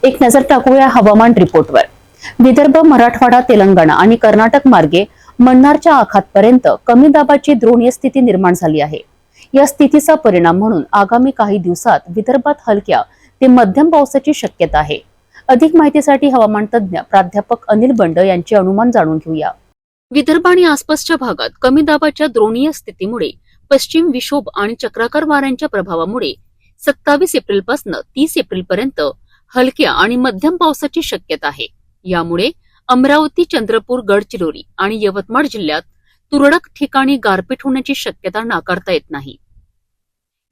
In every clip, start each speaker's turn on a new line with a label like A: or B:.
A: एक नजर टाकूया हवामान रिपोर्टवर। विदर्भ, मराठवाडा, तेलंगणा आणि कर्नाटक मार्गे मन्नारच्या आखातपर्यंत कमी दाबाची द्रोणीय स्थिती निर्माण झाली आहे। या स्थितीचा परिणाम म्हणून आगामी काही दिवसात विदर्भात हलक्या ते मध्यम पावसाची शक्यता आहे। अधिक माहितीसाठी हवामान तज्ञ प्राध्यापक अनिल बंड यांचे अनुमान जाणून घेऊया। विदर्भ आणि आसपासच्या भागात कमी दाबाच्या द्रोणीय स्थितीमुळे पश्चिम विक्षोभ आणि चक्राकार वाऱ्यांच्या प्रभावामुळे 27 एप्रिल पासून 30 एप्रिल पर्यंत हलक्या आणि मध्यम पावसाची शक्यता आहे। यामुळे अमरावती, चंद्रपूर, गडचिरोली आणि यवतमाळ जिल्ह्यात तुरळक ठिकाणी गारपीट होण्याची शक्यता नाकारता येत नाही।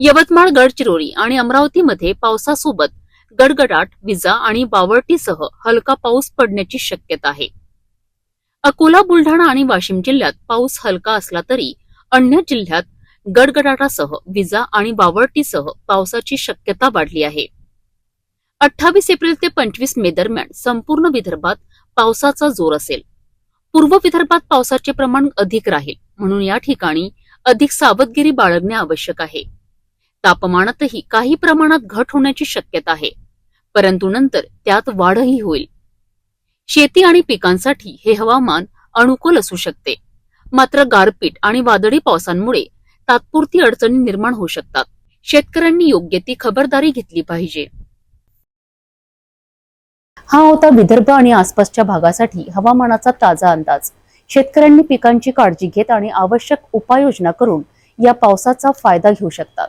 A: यवतमाळ, गडचिरोली आणि अमरावतीमध्ये पावसासोबत गडगडाट, विजा आणि वावरटीसह हलका पाऊस पडण्याची शक्यता आहे। अकोला, बुलढाणा आणि वाशिम जिल्ह्यात पाऊस हलका असला तरी अन्य जिल्ह्यात गडगडाटासह विजा आणि वावरटीसह पावसाची शक्यता वाढली आहे। 28 एप्रिल ते 25 मे दरम्यान संपूर्ण विदर्भात पावसाचा जोर असेल। पूर्व विदर्भात पावसाचे प्रमाण अधिक राहील, म्हणून या ठिकाणी अधिक सावधगिरी बाळगणे आवश्यक आहे। तापमानातही काही प्रमाणात घट होण्याची शक्यता आहे, परंतु नंतर त्यात वाढही होईल। शेती आणि पिकांसाठी हे हवामान अनुकूल असू शकते, मात्र गारपीट आणि वादळी पावसांमुळे तात्पुरती अडचणी निर्माण होऊ शकतात। शेतकऱ्यांनी योग्य ती खबरदारी घेतली पाहिजे। हा होता विदर्भ आणि आसपासच्या भागासाठी हवामानाचा ताजा अंदाज। शेतकऱ्यांनी पिकांची काळजी घेत आणि आवश्यक उपाययोजना करून या पावसाचा फायदा घेऊ शकतात।